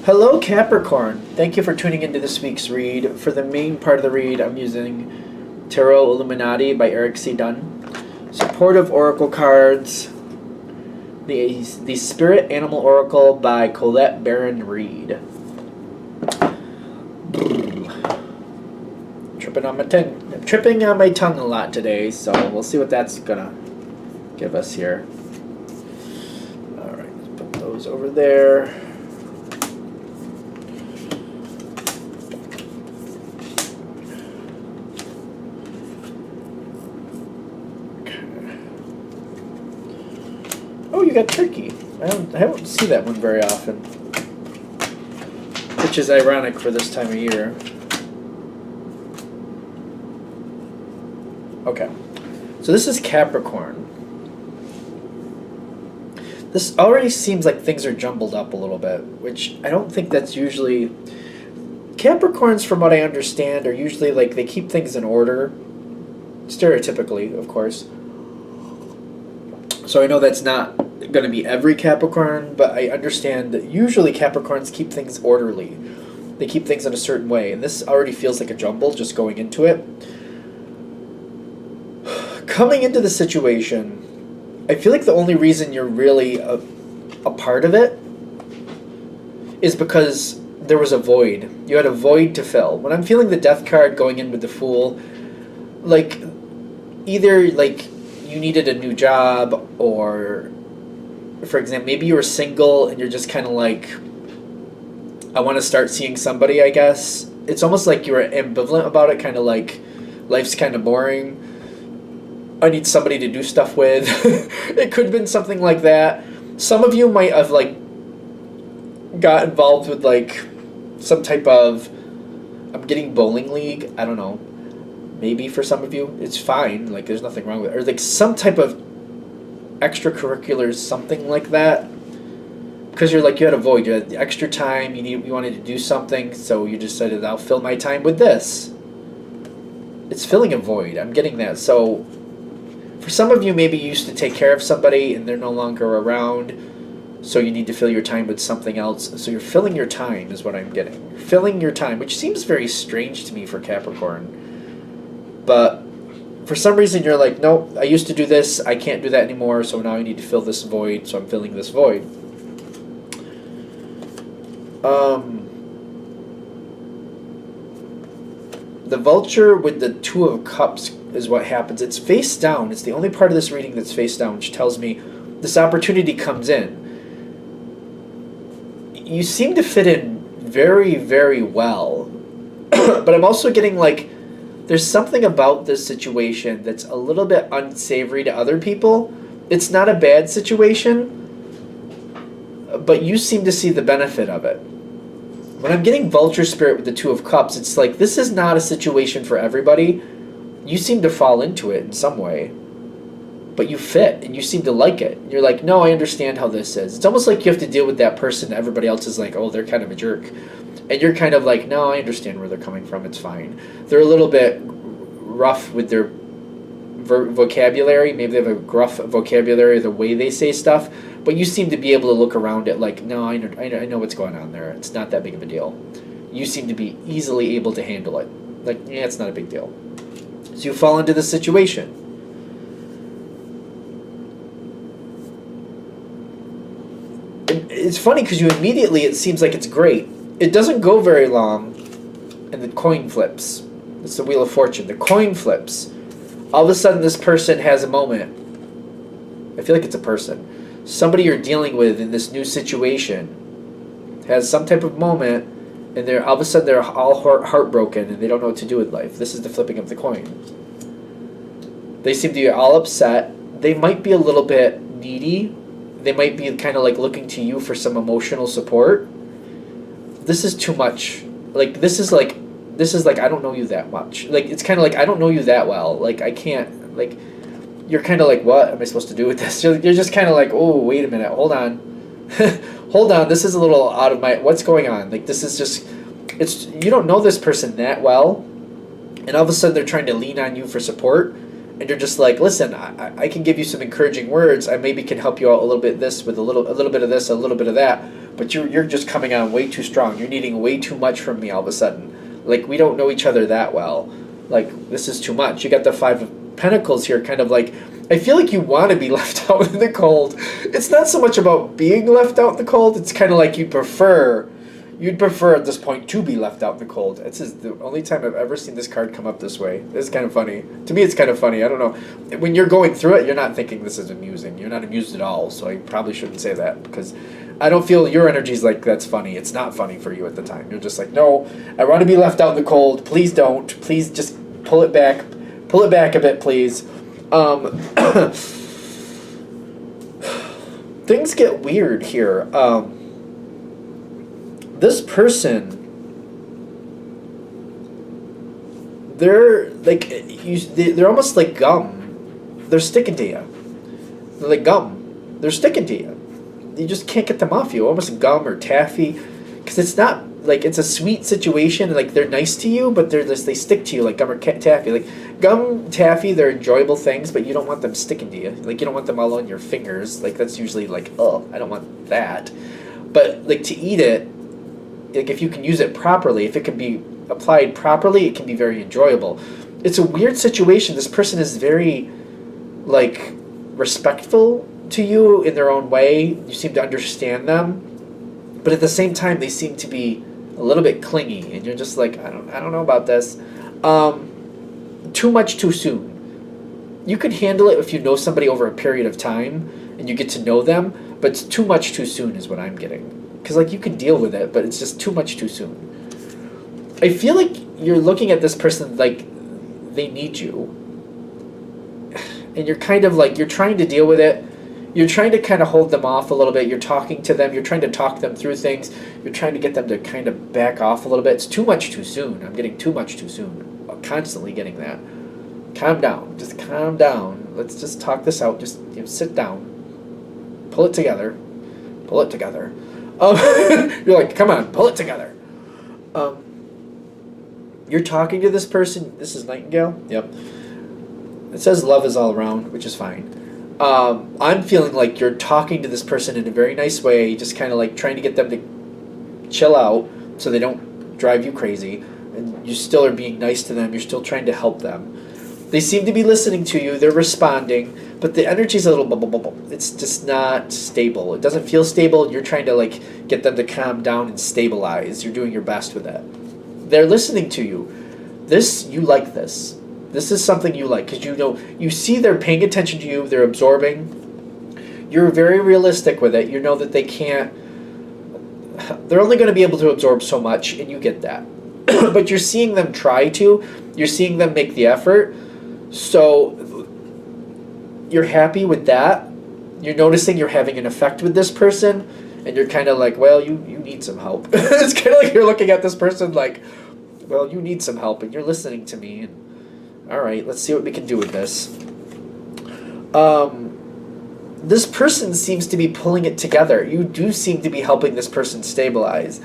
Hello, Capricorn. Thank you for tuning into this week's read. For the main part of the read, I'm using Tarot Illuminati by Eric C. Dunn. Supportive Oracle cards. The Spirit Animal Oracle by Colette Baron Reed. I'm tripping on my tongue a lot today, so we'll see what that's gonna give us here. Alright, let's put those over there. Oh, you got turkey. I don't see that one very often, which is ironic for this time of year. Okay, so this is Capricorn. This already seems like things are jumbled up a little bit, which I don't think that's usually... Capricorns, from what I understand, are usually like they keep things in order, stereotypically, of course. So I know that's not going to be every Capricorn, but I understand that usually Capricorns keep things orderly. They keep things in a certain way, and this already feels like a jumble just going into it. Coming into the situation, I feel like the only reason you're really a part of it is because there was a void. You had a void to fill. When I'm feeling the Death card going in with the Fool, like, either, like, you needed a new job, or, for example, maybe you were single and you're just kind of like, I want to start seeing somebody, I guess. It's almost like you were ambivalent about it, kind of like, life's kind of boring. I need somebody to do stuff with. It could have been something like that. Some of you might have, like, got involved with, like, some type of, I'm getting bowling league, I don't know. Maybe for some of you, it's fine. Like, there's nothing wrong with it. Or, like, some type of extracurriculars, something like that. Because you're like, you had a void. You had extra time. You wanted to do something. So you decided, I'll fill my time with this. It's filling a void. I'm getting that. So for some of you, maybe you used to take care of somebody and they're no longer around. So you need to fill your time with something else. So you're filling your time is what I'm getting. You're filling your time, which seems very strange to me for Capricorn. But for some reason you're like, nope, I used to do this, I can't do that anymore, so now I need to fill this void, so I'm filling this void. The Vulture with the Two of Cups is what happens. It's face down. It's the only part of this reading that's face down, which tells me this opportunity comes in. You seem to fit in very, very well. But I'm also getting like, there's something about this situation that's a little bit unsavory to other people. It's not a bad situation, but you seem to see the benefit of it. When I'm getting Vulture Spirit with the Two of Cups, it's like, this is not a situation for everybody. You seem to fall into it in some way, but you fit, and you seem to like it. You're like, no, I understand how this is. It's almost like you have to deal with that person. Everybody else is like, oh, they're kind of a jerk. And you're kind of like, no, I understand where they're coming from. It's fine. They're a little bit rough with their vocabulary. Maybe they have a gruff vocabulary, the way they say stuff. But you seem to be able to look around it like, no, I know what's going on there. It's not that big of a deal. You seem to be easily able to handle it. Like, yeah, it's not a big deal. So you fall into this situation. And it's funny because you immediately, it seems like it's great. It doesn't go very long, and the coin flips. It's the Wheel of Fortune. The coin flips. All of a sudden, this person has a moment. I feel like it's a person. Somebody you're dealing with in this new situation has some type of moment, and all of a sudden they're all heartbroken, and they don't know what to do with life. This is the flipping of the coin. They seem to be all upset. They might be a little bit needy. They might be kind of like looking to you for some emotional support. This is too much. Like, this is like, I don't know you that much. Like, it's kind of like, I don't know you that well. Like, I can't, like, you're kind of like, what am I supposed to do with this? You're just kind of like, oh, wait a minute, hold on. Hold on, this is a little out of my, what's going on? Like, this is just, it's, you don't know this person that well, and all of a sudden they're trying to lean on you for support, and you're just like, listen, I can give you some encouraging words, I maybe can help you out a little bit this with a little bit of this, a little bit of that, but you're just coming on way too strong. You're needing way too much from me all of a sudden. Like, we don't know each other that well. Like, this is too much. You got the Five of Pentacles here, kind of like, I feel like you want to be left out in the cold. It's not so much about being left out in the cold. It's kind of like you'd prefer at this point to be left out in the cold. It's the only time I've ever seen this card come up this way. It's kind of funny. To me, it's kind of funny. I don't know. When you're going through it, you're not thinking this is amusing. You're not amused at all, so I probably shouldn't say that, because I don't feel your energy's like, that's funny. It's not funny for you at the time. You're just like, no, I want to be left out in the cold. Please don't. Please just pull it back. Pull it back a bit, please. Things get weird here. This person, they're like, they're almost like gum. They're sticking to you. They're like gum. They're sticking to you. You just can't get them off you. Almost gum or taffy, because it's not like, it's a sweet situation. Like, they're nice to you, but they stick to you like gum or taffy. Like gum, taffy, they're enjoyable things, but you don't want them sticking to you. Like, you don't want them all on your fingers. Like, that's usually like, oh, I don't want that. But like, to eat it, like, if you can use it properly, if it can be applied properly, it can be very enjoyable. It's a weird situation. This person is very, like, respectful to you in their own way. You seem to understand them, but at the same time, they seem to be a little bit clingy, and you're just like, I don't know about this. Too much too soon. You could handle it if you know somebody over a period of time and you get to know them, but it's too much too soon is what I'm getting. Because, like, you can deal with it, but it's just too much too soon. I feel like you're looking at this person like they need you. And you're kind of like, you're trying to deal with it. You're trying to kind of hold them off a little bit. You're talking to them. You're trying to talk them through things. You're trying to get them to kind of back off a little bit. It's too much too soon. I'm getting too much too soon. I'm constantly getting that. Calm down. Just calm down. Let's just talk this out. Just, sit down. Pull it together. Pull it together. You're like, come on, pull it together. You're talking to this person. This is Nightingale. Yep. It says love is all around, which is fine. I'm feeling like you're talking to this person in a very nice way, just kind of like trying to get them to chill out so they don't drive you crazy. And you still are being nice to them. You're still trying to help them. They seem to be listening to you. They're responding. But the energy's a little bubble. It's just not stable. It doesn't feel stable. You're trying to like get them to calm down and stabilize. You're doing your best with that. They're listening to you. You like this. This is something you like, because you see they're paying attention to you. They're absorbing. You're very realistic with it. You know that they're only going to be able to absorb so much, and you get that. But you're seeing them try to. You're seeing them make the effort. So you're happy with that. You're noticing you're having an effect with this person, and you're kind of like, well, you need some help. It's kind of like you're looking at this person like, well, you need some help, and you're listening to me. And, all right, let's see what we can do with this. This person seems to be pulling it together. You do seem to be helping this person stabilize.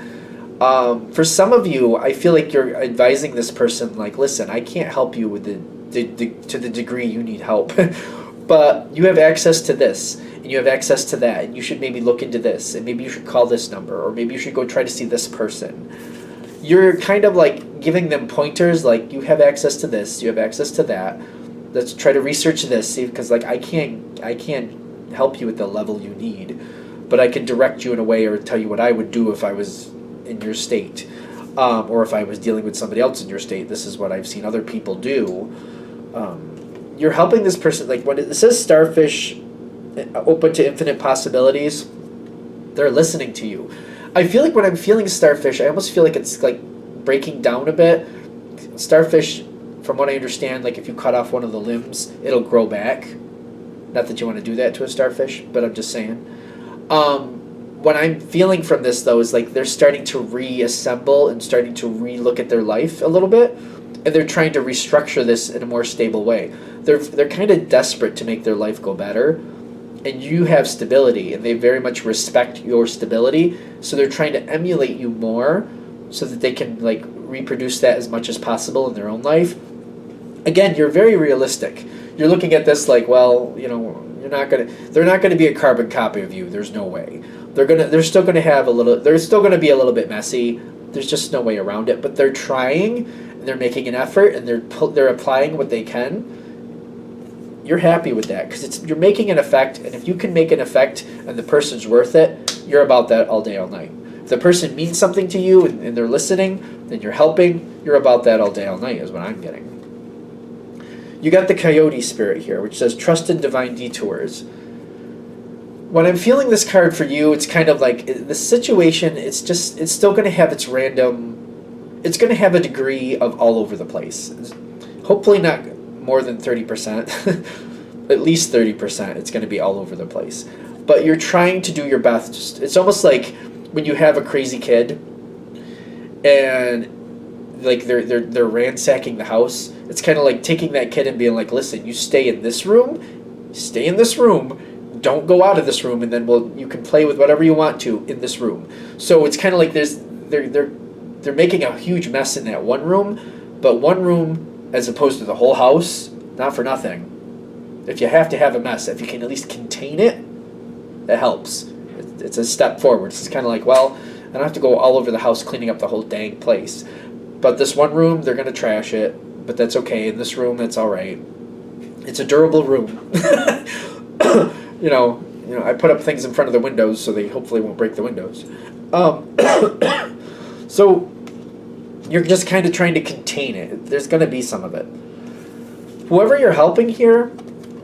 For some of you, I feel like you're advising this person, like, listen, I can't help you with to the degree you need help. But you have access to this, and you have access to that, and you should maybe look into this, and maybe you should call this number, or maybe you should go try to see this person. You're kind of like giving them pointers, like, you have access to this, you have access to that. Let's try to research this, see, because like I can't help you at the level you need, but I can direct you in a way or tell you what I would do if I was in your state, or if I was dealing with somebody else in your state. This is what I've seen other people do. You're helping this person, like when it says starfish, open to infinite possibilities, they're listening to you. I feel like when I'm feeling starfish, I almost feel like it's like breaking down a bit. Starfish, from what I understand, like if you cut off one of the limbs, it'll grow back. Not that you want to do that to a starfish, but I'm just saying. What I'm feeling from this, though, is like they're starting to reassemble and starting to re-look at their life a little bit, and they're trying to restructure this in a more stable way. They're kind of desperate to make their life go better, and you have stability, and they very much respect your stability, so they're trying to emulate you more so that they can like reproduce that as much as possible in their own life. Again, you're very realistic. You're looking at this like, well, they're not going to be a carbon copy of you. There's no way. They're still gonna have a little. They're still gonna be a little bit messy. There's just no way around it. But they're trying, and they're making an effort, and they're applying what they can. You're happy with that because you're making an effect, and if you can make an effect and the person's worth it, you're about that all day, all night. If the person means something to you and they're listening, then you're helping. You're about that all day, all night is what I'm getting. You got the coyote spirit here, which says trust in divine detours. When I'm feeling this card for you, it's kind of like the situation. It's still going to have its random. It's going to have a degree of all over the place. Hopefully not more than 30%, at least 30%, it's going to be all over the place. But you're trying to do your best. It's almost like when you have a crazy kid and like they're ransacking the house. It's kind of like taking that kid and being like, listen, you stay in this room, don't go out of this room, and then you can play with whatever you want to in this room. So it's kind of like they're making a huge mess in that one room, but one room as opposed to the whole house, not for nothing. If you have to have a mess, if you can at least contain it, that helps. It's a step forward. It's kind of like, well, I don't have to go all over the house cleaning up the whole dang place. But this one room, they're going to trash it, but that's okay. In this room, that's all right. It's a durable room. you know, I put up things in front of the windows so they hopefully won't break the windows. So you're just kind of trying to contain it. There's going to be some of it. Whoever you're helping here,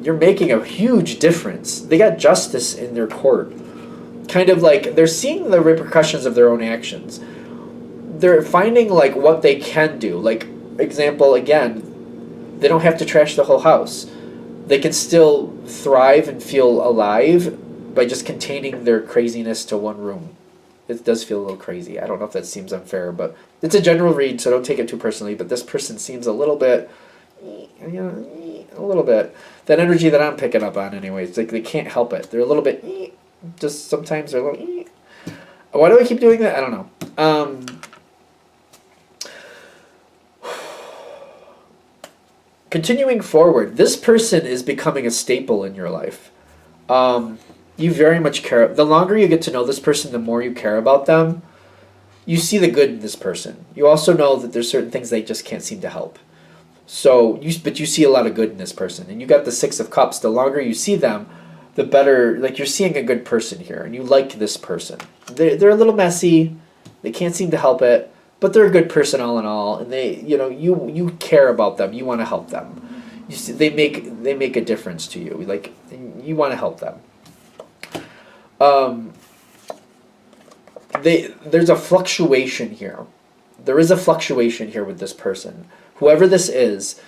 you're making a huge difference. They got justice in their court. Kind of like they're seeing the repercussions of their own actions. They're finding like what they can do. Like, example, again, they don't have to trash the whole house. They can still thrive and feel alive by just containing their craziness to one room. It does feel a little crazy. I don't know if that seems unfair, but it's a general read, so don't take it too personally. But this person seems a little bit, a little bit. That energy that I'm picking up on anyway. It's like they can't help it. They're a little bit, just sometimes they're a little, Why do I keep doing that? I don't know. Continuing forward, this person is becoming a staple in your life. You very much care. The longer you get to know this person, the more you care about them. You see the good in this person. You also know that there's certain things they just can't seem to help. But you see a lot of good in this person. And you got the Six of Cups. The longer you see them, the better, like you're seeing a good person here. And you like this person. They're a little messy. They can't seem to help it. But they're a good person all in all. And you care about them. You want to help them. You see, they make a difference to you. Like, you want to help them. There's a fluctuation here. There is a fluctuation here with this person. Whoever this is,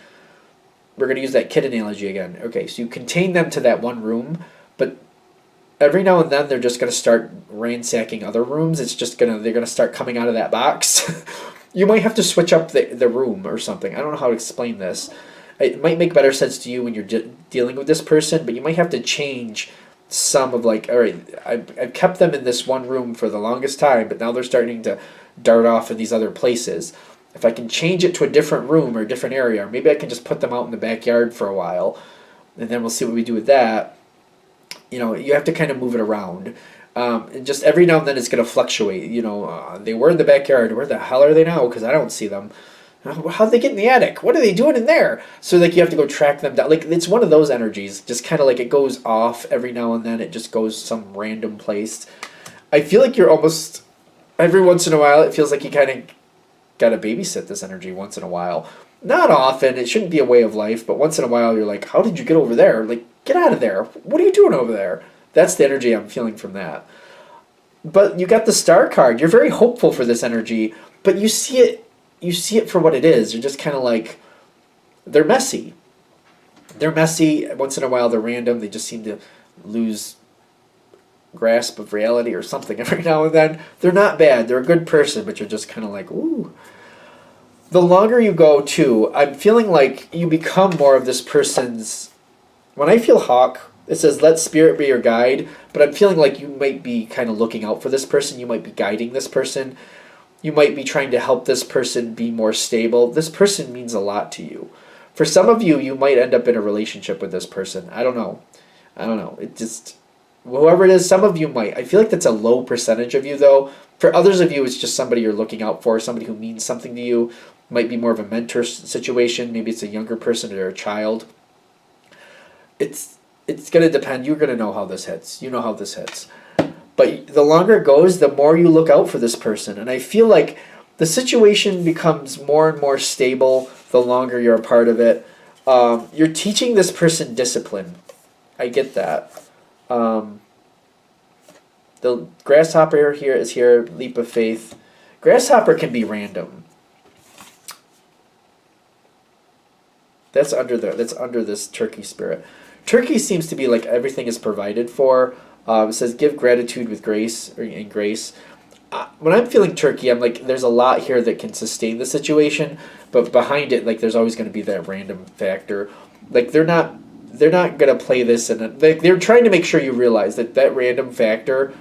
we're going to use that kid analogy again. Okay, so you contain them to that one room, but every now and then they're just going to start ransacking other rooms. They're going to start coming out of that box. You might have to switch up the room or something. I don't know how to explain this. It might make better sense to you when you're dealing with this person, but you might have to change some of like, all right, I've kept them in this one room for the longest time, but now they're starting to dart off in these other places. If I can change it to a different room or a different area, or maybe I can just put them out in the backyard for a while, and then we'll see what we do with that. You have to kind of move it around. And just every now and then it's going to fluctuate. They were in the backyard. Where the hell are they now? Because I don't see them. How'd they get in the attic? What are they doing in there? So like you have to go track them down. Like it's one of those energies. Just kind of like it goes off every now and then. It just goes some random place. I feel like you're almost every once in a while. It feels like you kind of got to babysit this energy once in a while. Not often. It shouldn't be a way of life. But once in a while, you're like, how did you get over there? Like, get out of there. What are you doing over there? That's the energy I'm feeling from that. But you got the Star card. You're very hopeful for this energy, but you see it. You see it for what it is. You're just kind of like, they're messy. They're messy. Once in a while, they're random. They just seem to lose grasp of reality or something every now and then. They're not bad. They're a good person, but you're just kind of like, ooh. The longer you go, too, I'm feeling like you become more of this person's... When I feel hawk, it says, let spirit be your guide, but I'm feeling like you might be kind of looking out for this person. You might be guiding this person. You might be trying to help this person be more stable. This person means a lot to you. For some of you, you might end up in a relationship with this person. I don't know. It just... Whoever it is, some of you might. I feel like that's a low percentage of you, though. For others of you, it's just somebody you're looking out for, somebody who means something to you. Might be more of a mentor situation. Maybe it's a younger person or a child. It's going to depend. You're going to know how this hits. You know how this hits. But the longer it goes, the more you look out for this person. And I feel like the situation becomes more and more stable the longer you're a part of it. You're teaching this person discipline. I get that. The grasshopper here is here, leap of faith. Grasshopper can be random. That's under this turkey spirit. Turkey seems to be like everything is provided for. It says give gratitude with grace or in grace. When I'm feeling turkey, I'm like there's a lot here that can sustain the situation, but behind it, like there's always going to be that random factor. Like they're not gonna play this, and they're trying to make sure you realize that random factor,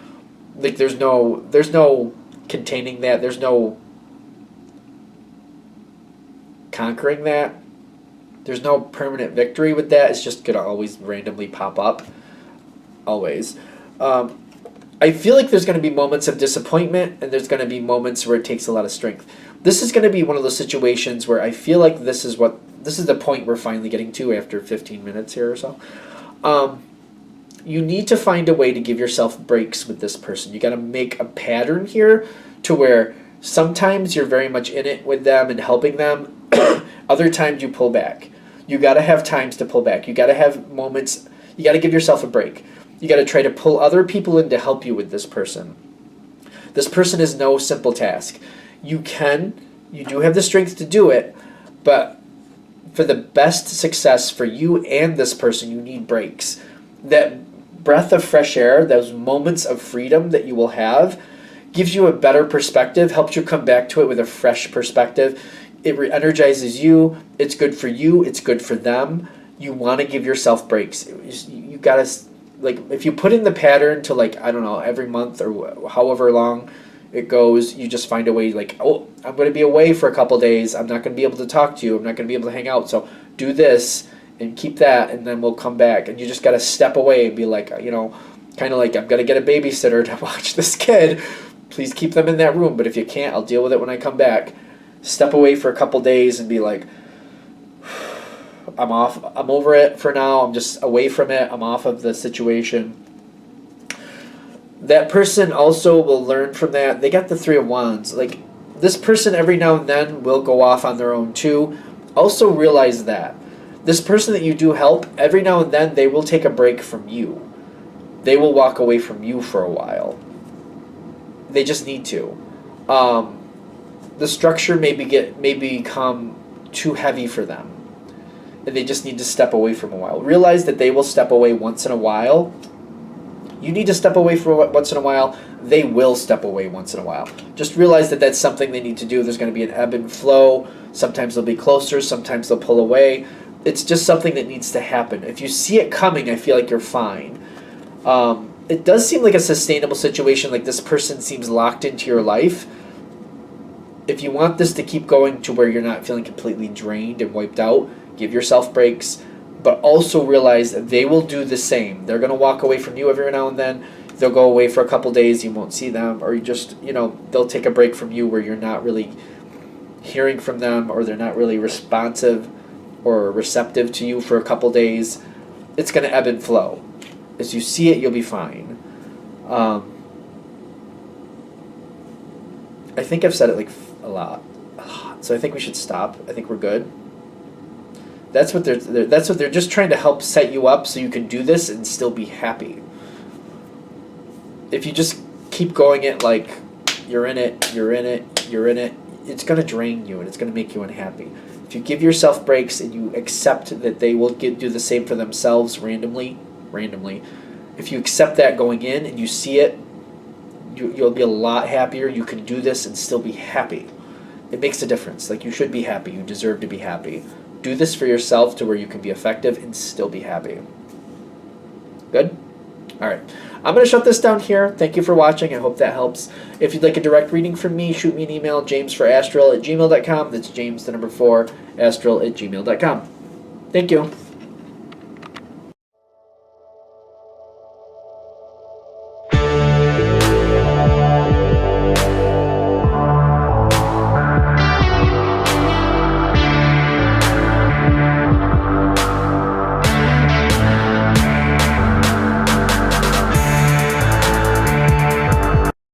like there's no containing that, there's no conquering that, there's no permanent victory with that. It's just gonna always randomly pop up, always. I feel like there's gonna be moments of disappointment, and there's gonna be moments where it takes a lot of strength. This is gonna be one of those situations where I feel like this is the point we're finally getting to after 15 minutes here or so. You need to find a way to give yourself breaks with this person. You got to make a pattern here to where sometimes you're very much in it with them and helping them. Other times you pull back. You got to have times to pull back. You got to have moments. You got to give yourself a break. You got to try to pull other people in to help you with this person. This person is no simple task. You do have the strength to do it, but for the best success for you and this person, you need breaks. That breath of fresh air, those moments of freedom that you will have, gives you a better perspective, helps you come back to it with a fresh perspective. It re-energizes you. It's good for you. It's good for them. You want to give yourself breaks. You got to, like, if you put in the pattern to, like, I don't know, every month or however long it goes, you just find a way, like, oh, I'm going to be away for a couple days. I'm not going to be able to talk to you. I'm not going to be able to hang out. So do this and keep that, and then we'll come back. And you just got to step away and be like, you know, kind of like, I'm going to get a babysitter to watch this kid. Please keep them in that room. But if you can't, I'll deal with it when I come back. Step away for a couple days and be like, I'm off. I'm over it for now. I'm just away from it. I'm off of the situation. That person also will learn from that. They got the Three of Wands. Like, this person every now and then will go off on their own too. Also realize that. This person that you do help, every now and then they will take a break from you. They will walk away from you for a while. They just need to. The structure may become too heavy for them. And they just need to step away from a while. Realize that they will step away once in a while. You need to step away for once in a while. They will step away once in a while. Just realize that that's something they need to do. There's going to be an ebb and flow. Sometimes they'll be closer. Sometimes they'll pull away. It's just something that needs to happen. If you see it coming, I feel like you're fine. It does seem like a sustainable situation. Like this person seems locked into your life. If you want this to keep going to where you're not feeling completely drained and wiped out, give yourself breaks. But also realize that they will do the same. They're going to walk away from you every now and then. They'll go away for a couple days. You won't see them. Or you just, they'll take a break from you where you're not really hearing from them, or they're not really responsive or receptive to you for a couple days. It's going to ebb and flow. As you see it, you'll be fine. I think I've said it like a lot. So I think we should stop. I think we're good. That's what they're just trying to help set you up so you can do this and still be happy. If you just keep going it like you're in it, it's going to drain you and it's going to make you unhappy. If you give yourself breaks and you accept that they will do the same for themselves randomly, if you accept that going in and you see it, you'll be a lot happier. You can do this and still be happy. It makes a difference. Like, you should be happy. You deserve to be happy. Do this for yourself to where you can be effective and still be happy. Good? All right. I'm going to shut this down here. Thank you for watching. I hope that helps. If you'd like a direct reading from me, shoot me an email, jamesforastral@gmail.com. That's James, the number 4, astral@gmail.com. Thank you.